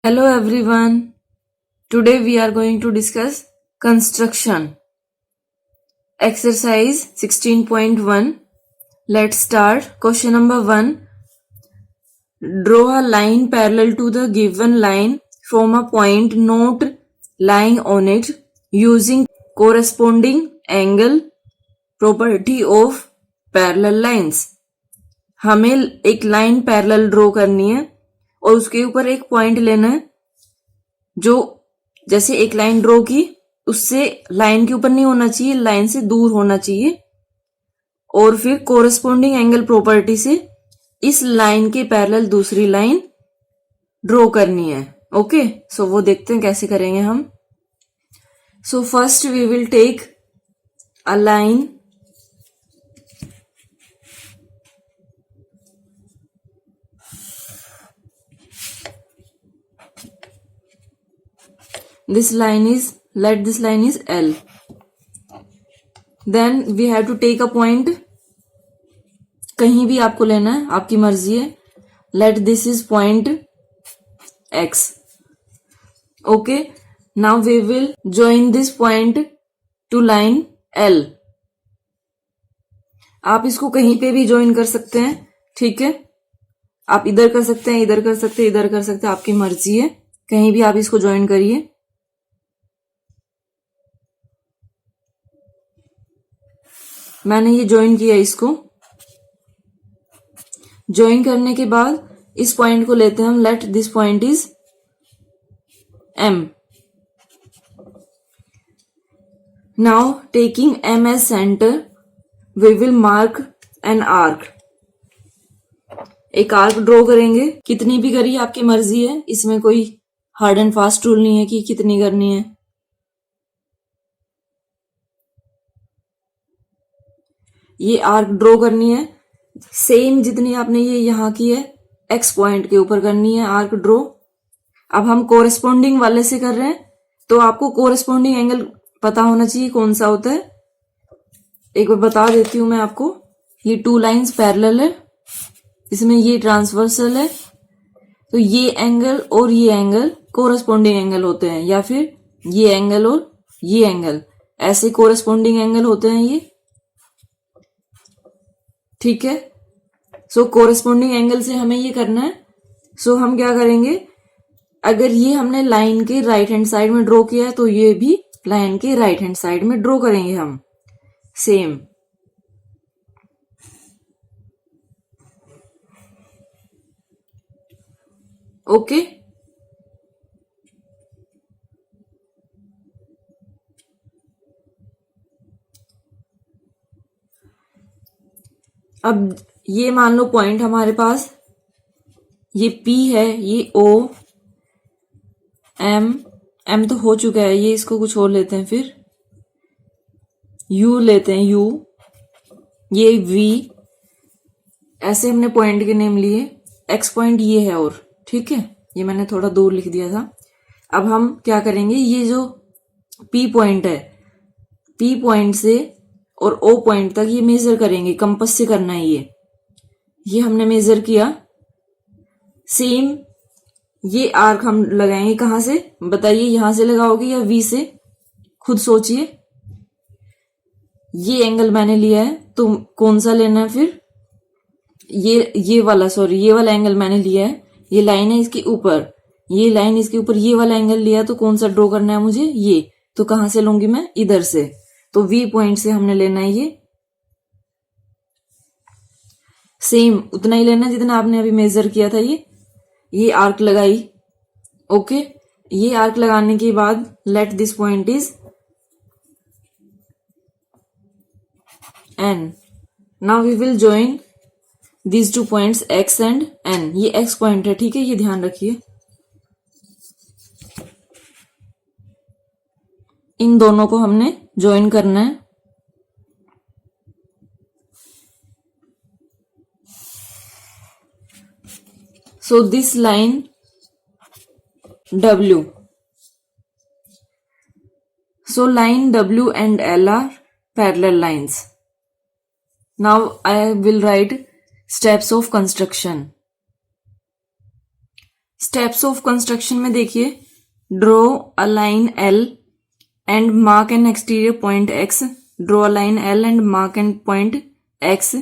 Hello everyone. Today we are going to discuss construction. Exercise 16.1. Let's start. Question number 1. Draw a line parallel to the given line from a point not lying on it using corresponding angle property of parallel lines. हमें एक line parallel draw करनी है और उसके ऊपर एक point लेना है जो जैसे एक लाइन ड्रॉ की उससे लाइन के ऊपर नहीं होना चाहिए, लाइन से दूर होना चाहिए और फिर कोरस्पोंडिंग एंगल प्रॉपर्टी से इस लाइन के पैरेलल दूसरी लाइन ड्रॉ करनी है. ओके, सो वो देखते हैं कैसे करेंगे हम. So first we will take a line this line is L. Then we have to take a point. कहीं भी आपको लेना है, आपकी मर्जी है. Let this is point X. Okay, now we will join this point to line L. आप इसको कहीं पे भी ज्वाइन कर सकते हैं, ठीक है. आप इधर कर सकते हैं, इधर कर सकते हैं, इधर कर सकते हैं, आपकी मर्जी है. कहीं भी आप इसको ज्वाइन करिए. मैंने ये ज्वाइन किया. इसको ज्वाइन करने के बाद इस पॉइंट को लेते हैं हम. Let this point is M. Now taking M as centre we will mark an arc. एक आर्क ड्रॉ करेंगे. कितनी भी करिए, आपकी मर्जी है. इसमें कोई हार्ड एंड फास्ट रूल नहीं है कि कितनी करनी है. ये आर्क ड्रॉ करनी है सेम जितनी आपने ये यहां की है, एक्स पॉइंट के ऊपर करनी है आर्क ड्रॉ. अब हम कोरेस्पोंडिंग वाले से कर रहे हैं तो आपको कोरेस्पोंडिंग एंगल पता होना चाहिए कौन सा होता है. एक बार बता देती हूं मैं आपको. ये टू लाइंस पैरेलल है, इसमें ये ट्रांसवर्सल है, तो ये एंगल और ये एंगल कोरेस्पोंडिंग एंगल होते हैं, या फिर ये एंगल और ये एंगल ऐसे कोरेस्पोंडिंग एंगल होते हैं ये, ठीक है. सो कोरेस्पोंडिंग एंगल से हमें ये करना है. सो हम क्या करेंगे, अगर ये हमने लाइन के राइट हैंड साइड में ड्रॉ किया है तो ये भी लाइन के राइट हैंड साइड में ड्रॉ करेंगे हम सेम. ओके, अब ये मान लो पॉइंट हमारे पास ये P है, ये O, M तो हो चुका है. ये इसको कुछ और लेते हैं, फिर U लेते हैं, U, ये V. ऐसे हमने पॉइंट के नेम लिए. X पॉइंट ये है और ठीक है, ये मैंने थोड़ा दूर लिख दिया था. अब हम क्या करेंगे, ये जो P पॉइंट है, P पॉइंट से और O पॉइंट तक ये मेजर करेंगे. कंपास से करना है ये हमने मेजर किया. सेम ये आर्क हम लगाएंगे. कहां से बताइए, यहां से लगाओगे या V से, खुद सोचिए. ये एंगल मैंने लिया है तो कौन सा लेना है फिर, ये वाला एंगल मैंने लिया है. ये लाइन है इसके ऊपर, ये लाइन इसके ऊपर, ये वाला एंगल लिया तो कौन सा ड्रॉ करना है मुझे, ये. तो कहां से लूंगी मैं, इधर से. तो V पॉइंट से हमने लेना है ये. सेम उतना ही लेना जितना आपने अभी मेजर किया था. ये आर्क लगाई. ओके, ये आर्क लगाने के बाद let this point is N. Now we will join these two points X and N. ये X पॉइंट है, ठीक है, ये ध्यान रखिए. इन दोनों को हमने ज्वाइन करना है. So this line W. So line W and L are parallel lines. Now I will write steps of construction. Steps of construction में देखिए, draw a line L and mark an exterior point X, draw a line L and mark an point X,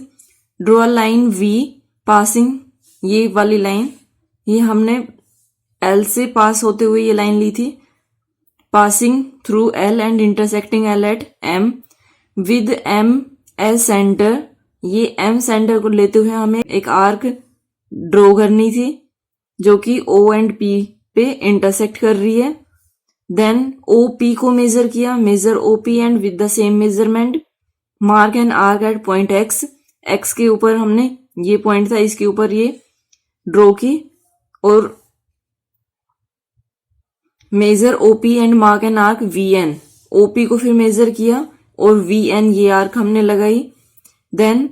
draw a line we passing, ये वाली line, ये हमने L से पास होते हुए ये लाइन ली थी, passing through L and intersecting L at M, with M as centre, ये एम सेंटर को लेते हुए हमें एक आर्क ड्रॉ करनी थी जो कि ओ एंड पी पे इंटरसेक्ट कर रही है। देन ओ पी को मेजर किया, measure O P and with the same measurement mark an arc at point X, X के ऊपर हमने ये पॉइंट था इसके ऊपर ये ड्रॉ की, और measure OP and mark an arc V N, OP को फिर मेजर किया और वी एन ये आर्क हमने लगाई। देन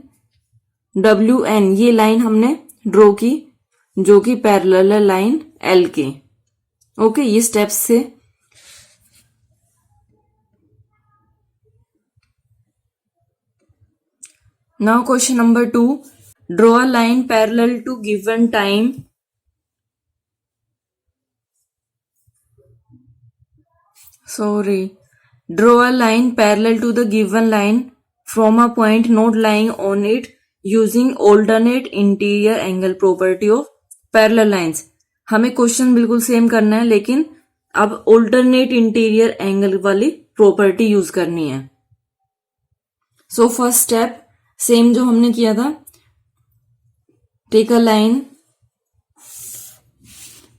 डब्ल्यू एन ये लाइन हमने ड्रॉ की जो कि पैरेलल है लाइन एल के। ओके, ये स्टेप्स से now question number 2, draw a line parallel to given time draw a line parallel to the given line from a point not lying on it using alternate interior angle property of parallel lines। हमें question बिल्कुल same करना है लेकिन अब alternate interior angle वाली property use करनी है। So first step same जो हमने किया था, take a line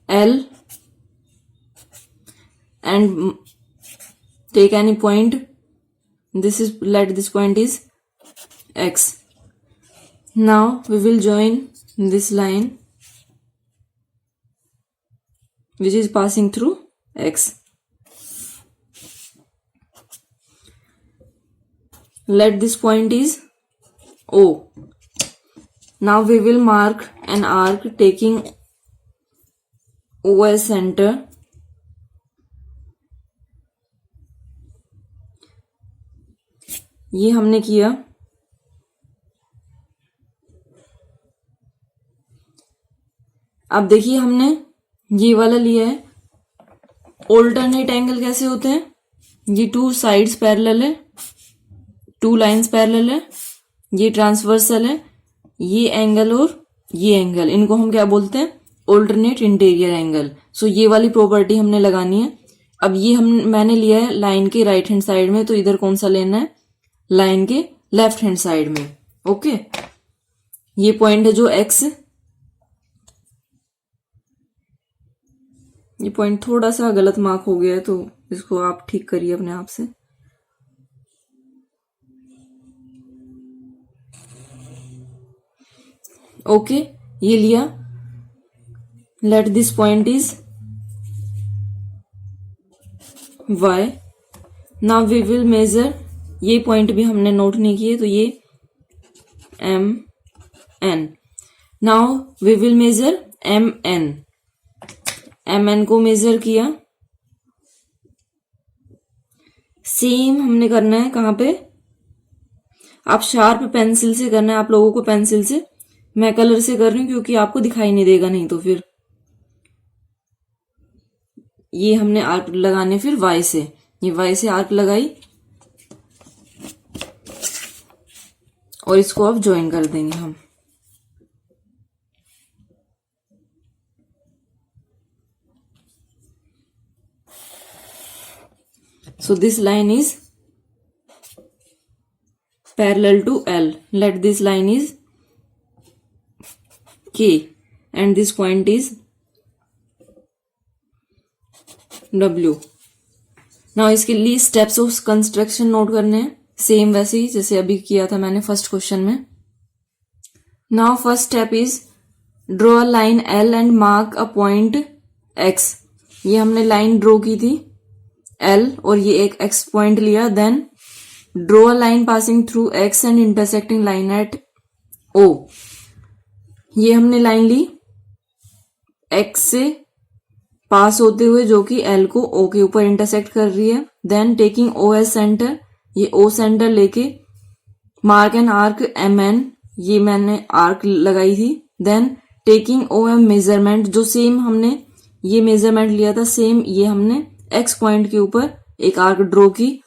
L and take any point, this is, let this point is x. Now we will join this line which is passing through x. Let this point is O. Now we will mark an arc taking O as center, ये हमने किया। अब देखिए हमने ये वाला लिया है, ऑल्टरनेट एंगल कैसे होते हैं, ये टू साइड्स पैरेलल है, टू लाइंस पैरेलल है, ये ट्रांसवर्सल है, ये एंगल और ये एंगल, इनको हम क्या बोलते हैं, ऑल्टरनेट इंटीरियर एंगल। सो ये वाली प्रॉपर्टी हमने लगानी है। अब ये मैंने लिया है लाइन के राइट हैंड साइड में, तो इधर कौन सा लेना है, लाइन के लेफ्ट हैंड साइड में। ओके, ये पॉइंट है जो एक्स, ये पॉइंट थोड़ा सा गलत मार्क हो गया है तो इसको आप ठीक करिए अपने आप से। ओके, ये लिया, let this point is y। Now we will measure, ये पॉइंट भी हमने नोट नहीं किए तो ये M N. Now we will measure M N, M N को मेजर किया। सेम हमने करना है कहाँ पे, आप शार्प पेंसिल से करना है, आप लोगों को पेंसिल से, मैं कलर से कर रही हूँ क्योंकि आपको दिखाई नहीं देगा नहीं तो फिर। ये हमने आर्क लगाने फिर वाई से, ये वाई से आर्क लगाई और इसको अब ज्वाइन कर देंगे हम। So this line is parallel to L, let this line is K and this point is W। Now इसके लिए स्टेप्स ऑफ कंस्ट्रक्शन नोट करने हैं, सेम वैसे ही जैसे अभी किया था मैंने फर्स्ट क्वेश्चन में। Now first step is draw a line L and mark a point X। ये हमने लाइन ड्रॉ की थी L और ये एक X पॉइंट लिया। Then draw a line passing through X and intersecting line at O। ये हमने लाइन ली X से पास होते हुए जो कि L को O के ऊपर इंटरसेक्ट कर रही है। Then taking O as centre, ये O सेंटर लेके मार्क एन आर्क MN, ये मैंने आर्क लगाई थी। Then taking O M measurement, जो सेम हमने ये मेजरमेंट लिया था, सेम ये हमने एक्स पॉइंट के ऊपर एक आर्क ड्रॉ की।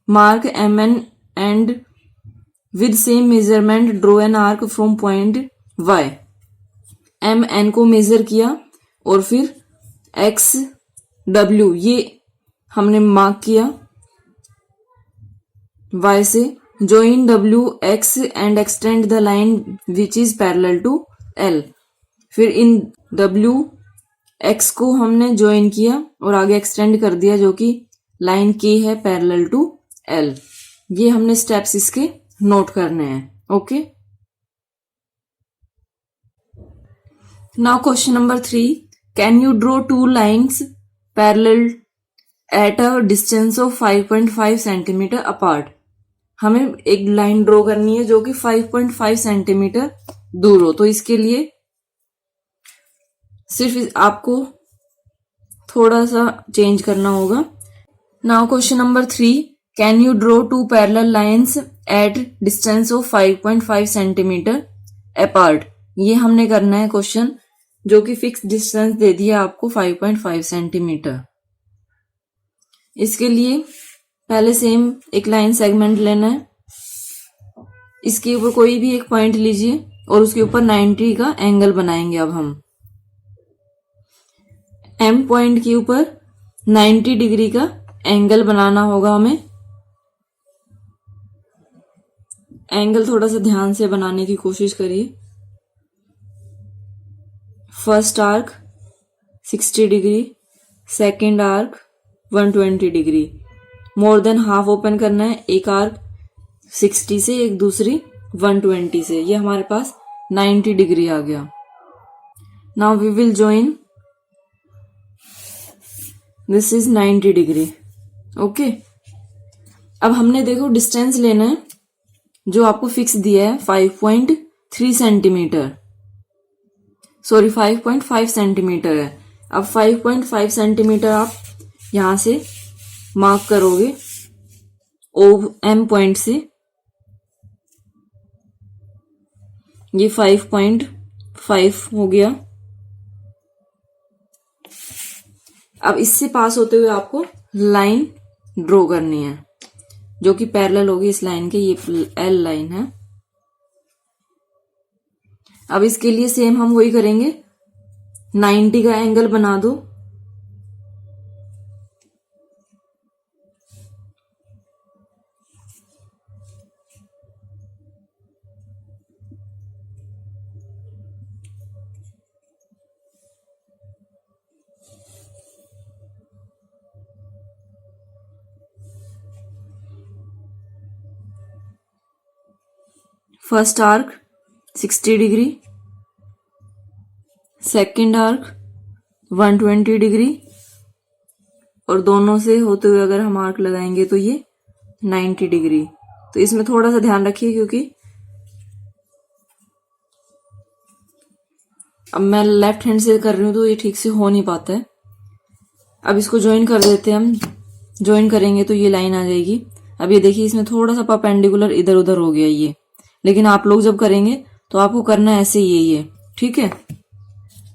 Mark M N and with same measurement draw an arc from point Y. M N को मेजर किया और फिर एक्स डब्ल्यू ये हमने मार्क किया y से। join w x and extend the line which is parallel to L। फिर इन w x को हमने ज्वाइन किया और आगे एक्सटेंड कर दिया, जो कि लाइन k है पैरेलल टू L। ये हमने स्टेप्स इसके नोट करने हैं। Okay, now question number 3, can you draw two lines parallel eight a distance of 5.5 centimetre apart. हमें एक लाइन ड्रॉ करनी है जो कि 5.5 सेंटीमीटर दूर हो, तो इसके लिए सिर्फ आपको थोड़ा सा चेंज करना होगा। Now question number 3, can you draw two parallel lines at distance of 5.5 centimetre apart. ये हमने करना है क्वेश्चन, जो कि फिक्स डिस्टेंस दे दिया आपको 5.5 सेंटीमीटर। इसके लिए पहले सेम एक लाइन सेगमेंट लेना है, इसके ऊपर कोई भी एक पॉइंट लीजिए और उसके ऊपर 90 का एंगल बनाएंगे। अब हम एम पॉइंट के ऊपर 90 डिग्री का एंगल बनाना होगा हमें। एंगल थोड़ा सा ध्यान से बनाने की कोशिश करिए। First arc 60 degree, second arc 120 degree, more than half open करना है। एक आर्क 60 से, एक दूसरी 120 से, ये हमारे पास 90 डिग्री आ गया। Now we will join, this is 90 degree. Okay, अब हमने देखो डिस्टेंस लेना है जो आपको फिक्स दिया है 5.3 सेंटीमीटर, सॉरी 5.5 सेंटीमीटर है। अब 5.5 सेंटीमीटर आप यहां से मार्क करोगे ओ एम पॉइंट से। ये 5.5 हो गया। अब इससे पास होते हुए आपको लाइन ड्रॉ करनी है जो कि पैरेलल होगी इस लाइन के। ये एल लाइन है। अब इसके लिए सेम हम वही करेंगे, 90 का एंगल बना दो। First arc 60 degree, second arc 120 degree, और दोनों से होते हुए अगर हम आर्क लगाएंगे तो ये 90 डिग्री। तो इसमें थोड़ा सा ध्यान रखिए क्योंकि अब मैं लेफ्ट हैंड से कर रही हूं तो ये ठीक से हो नहीं पाता है। अब इसको ज्वाइन कर देते हैं हम। ज्वाइन करेंगे तो ये लाइन आ जाएगी। अब ये देखिए इसमें थोड़ा सा परपेंडिकुलर इधर उधर हो गया ये, लेकिन आप लोग जब करेंगे तो आपको करना ऐसे ही है, ठीक है।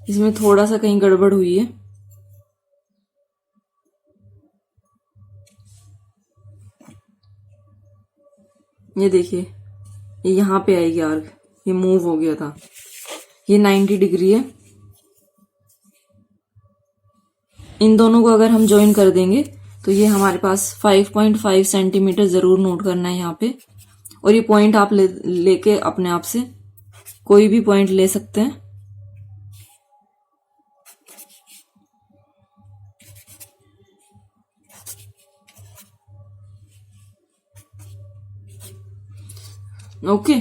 इसमें थोड़ा सा कहीं गड़बड़ हुई है। ये देखिए ये यहां पे आएगी आर्क, ये मूव हो गया था। ये 90 डिग्री है। इन दोनों को अगर हम ज्वाइन कर देंगे तो ये हमारे पास 5.5 सेंटीमीटर जरूर नोट करना है यहाँ पे। और ये पॉइंट आप लेके अपने आप से कोई भी पॉइंट ले सकते हैं। ओके,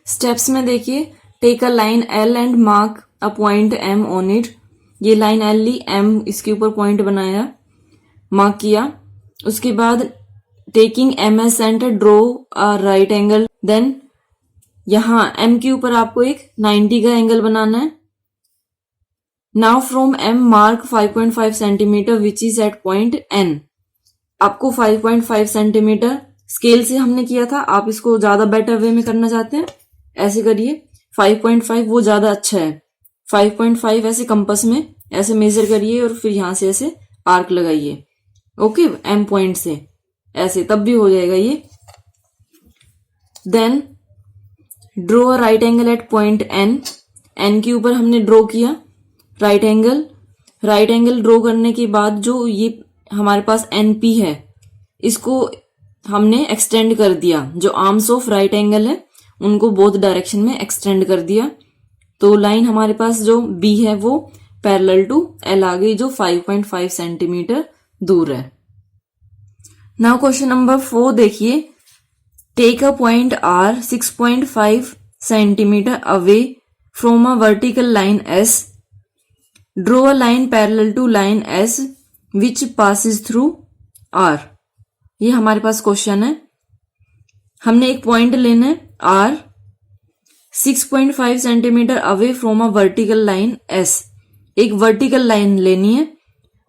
स्टेप्स में देखिए, take a line L and mark a point M on it. ये लाइन एल ली, एम इसके ऊपर पॉइंट बनाया, मार्क किया। उसके बाद taking M as centre draw a right angle. Then यहां एम के ऊपर आपको एक 90 का एंगल बनाना है। Now from M mark 5.5 centimetre which is at point N. आपको 5.5 सेंटीमीटर स्केल से हमने किया था, आप इसको ज्यादा बेटर वे में करना चाहते हैं ऐसे करिए। 5.5 वो ज्यादा अच्छा है। 5.5 ऐसे कंपास में ऐसे मेजर करिए और फिर यहां से ऐसे आर्क लगाइए, ओके, एम पॉइंट से ऐसे, तब भी हो जाएगा ये। Then draw a right angle at point N. N के ऊपर हमने ड्रॉ किया right angle. Right angle draw करने के बाद जो ये हमारे पास एन पी है, इसको हमने एक्सटेंड कर दिया। जो आर्म्स ऑफ राइट एंगल है उनको बोथ डायरेक्शन में एक्सटेंड कर दिया। तो लाइन हमारे पास जो बी है वो पैरेलल टू एल आ गई, जो 5.5 सेंटीमीटर दूर है। नाउ क्वेश्चन नंबर 4 देखिए। Take a point R 6.5 centimetre away from a vertical line S. Draw a line parallel to line S which passes through R. ये हमारे पास क्वेश्चन है। हमने एक पॉइंट लेना है R 6.5 centimetre away from a vertical line S. एक vertical line लेनी है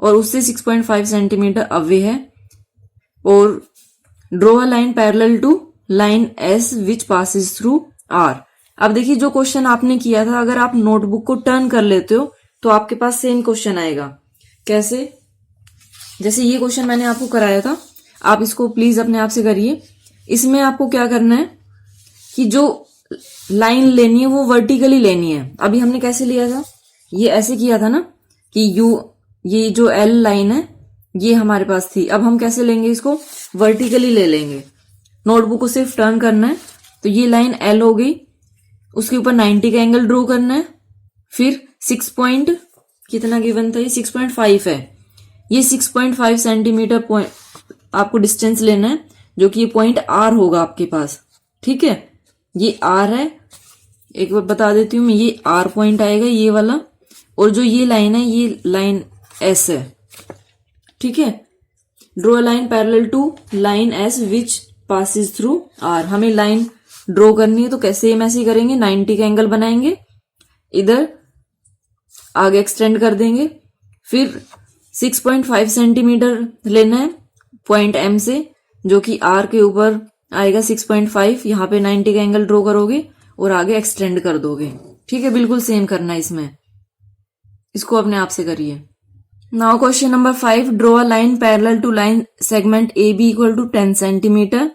और उससे 6.5 सेंटीमीटर अवे है, और draw a line parallel to line S which passes through R. अब देखिए जो क्वेश्चन आपने किया था, अगर आप नोटबुक को टर्न कर लेते हो तो आपके पास सेम क्वेश्चन आएगा। कैसे? जैसे ये क्वेश्चन मैंने आपको कराया था, आप इसको प्लीज अपने आप से करिए। इसमें आपको क्या करना है कि जो लाइन लेनी है वो वर्टिकली लेनी है। अभी हमने कैसे लिया था, ये ऐसे किया था ना कि ये जो एल लाइन है ये हमारे पास थी। अब हम कैसे लेंगे इसको, वर्टिकली ले लेंगे। नोटबुक को सिर्फ टर्न करना है। तो ये लाइन एल हो गई, उसके ऊपर 90 का एंगल ड्रॉ करना है। फिर 6 पॉइंट कितना गिवन था, ये 6.5 है। ये 6.5 सेंटीमीटर पॉइंट आपको डिस्टेंस लेना है, जो कि ये पॉइंट आर होगा आपके पास। ठीक है, ये आर है। एक बार बता देती हूँ मैं, ये आर पॉइंट आएगा ये वाला, और जो ये लाइन है ये लाइन एस है। ठीक है, draw line parallel to line S which passes through R. हमें लाइन ड्रॉ करनी है तो कैसे हम ऐसे करेंगे, 90 का एंगल बनाएंगे, इधर आगे एक्सटेंड कर देंगे। फिर 6.5 सेंटीमीटर लेना है पॉइंट एम से, जो कि आर के ऊपर आएगा 6.5। यहाँ पे 90 का एंगल ड्रॉ करोगे और आगे एक्सटेंड कर दोगे। ठीक है, बिल्कुल सेम करना है इसमें, इसको अपने आप से करिए। Now question number 5, draw a line parallel to line segment A B equal to 10 centimetre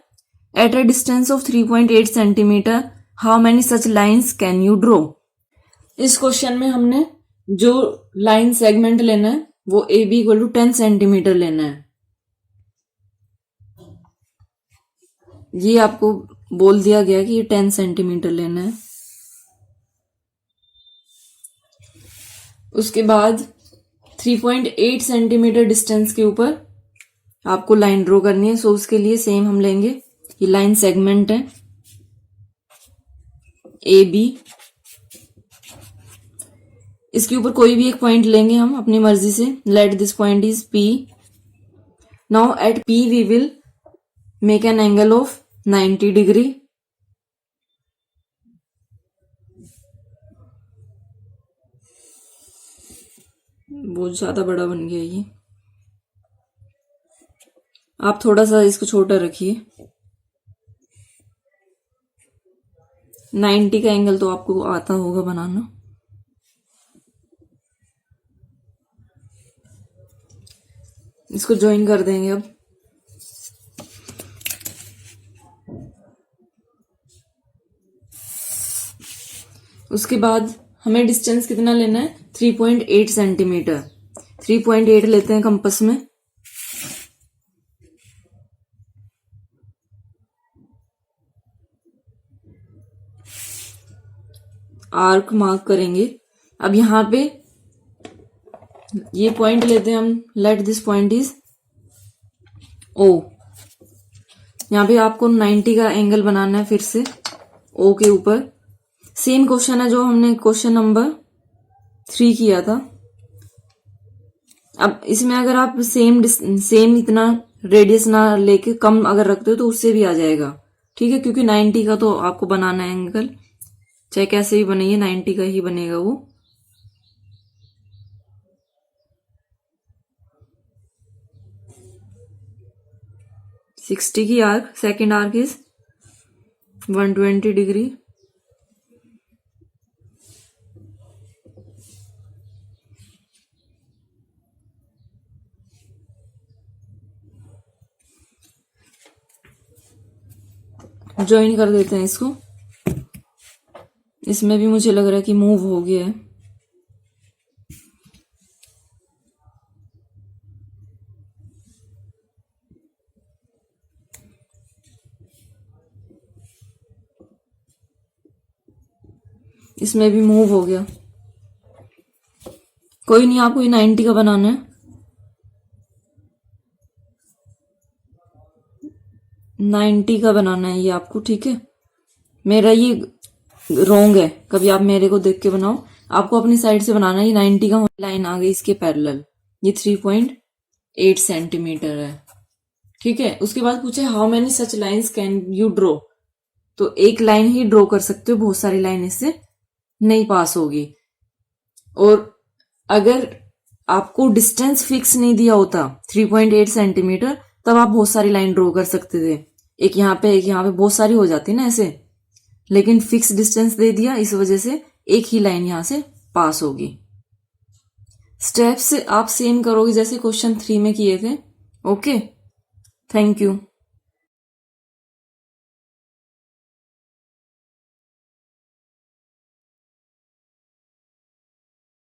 at a distance of 3.8 centimetre. How many such lines can you draw. इस क्वेश्चन में हमने जो लाइन सेगमेंट लेना है वो A B equal to 10 centimetre लेना है। ये आपको बोल दिया गया कि ये 10 सेंटीमीटर लेना है। उसके बाद 3.8 सेंटीमीटर डिस्टेंस के ऊपर आपको लाइन ड्रॉ करनी है। सो उसके लिए सेम हम लेंगे, ये लाइन सेगमेंट है ए बी। इसके ऊपर कोई भी एक पॉइंट लेंगे हम अपनी मर्जी से। Late this point is P. Now at P V will make an angle of 90 degree. बहुत ज्यादा बड़ा बन गया ये, आप थोड़ा सा इसको छोटा रखिए। 90 का एंगल तो आपको आता होगा बनाना। इसको ज्वाइन कर देंगे अब। उसके बाद हमें डिस्टेंस कितना लेना है, 3.8 सेंटीमीटर। 3.8 लेते हैं कंपास में। आर्क मार्क करेंगे। अब यहां पे ये पॉइंट लेते हैं हम। लेट दिस पॉइंट इज ओ। यहां पे आपको 90 का एंगल बनाना है फिर से ओ के ऊपर। सेम क्वेश्चन है जो हमने क्वेश्चन नंबर 3 किया था। अब इसमें अगर आप सेम इतना रेडियस ना लेके कम अगर रखते हो तो उससे भी आ जाएगा। ठीक है, क्योंकि 90 का तो आपको बनाना है एंगल, चाहे कैसे भी बने, 90 का ही बनेगा वो। सिक्सटी की arc, second arc is 120 degree. Join कर देते हैं इसको। इसमें भी मुझे लग रहा है कि मूव हो गया है। इसमें भी मूव हो गया। कोई नहीं, आपको ये 90 का बनाना है। 90 का बनाना है ये आपको, ठीक है। मेरा ये रॉन्ग है, कभी आप मेरे को देख के बनाओ। आपको अपनी साइड से बनाना है। ये 90 का लाइन आ गई इसके पैरेलल। ये 3.8 सेंटीमीटर है, ठीक है। उसके बाद पूछे how many such lines can you draw. तो एक लाइन ही ड्रॉ कर सकते हो, बहुत सारी लाइन इससे नहीं पास होगी। और अगर आपको डिस्टेंस फिक्स नहीं दिया होता 3.8 सेंटीमीटर, तब आप बहुत सारी लाइन ड्रॉ कर सकते थे। एक यहाँ पे, एक यहाँ पे, बहुत सारी हो जाती ना ऐसे। लेकिन फिक्स डिस्टेंस दे दिया, इस वजह से एक ही लाइन यहां से पास होगी। स्टेप्स आप सेम करोगे जैसे क्वेश्चन 3 में किए थे। Okay, thank you.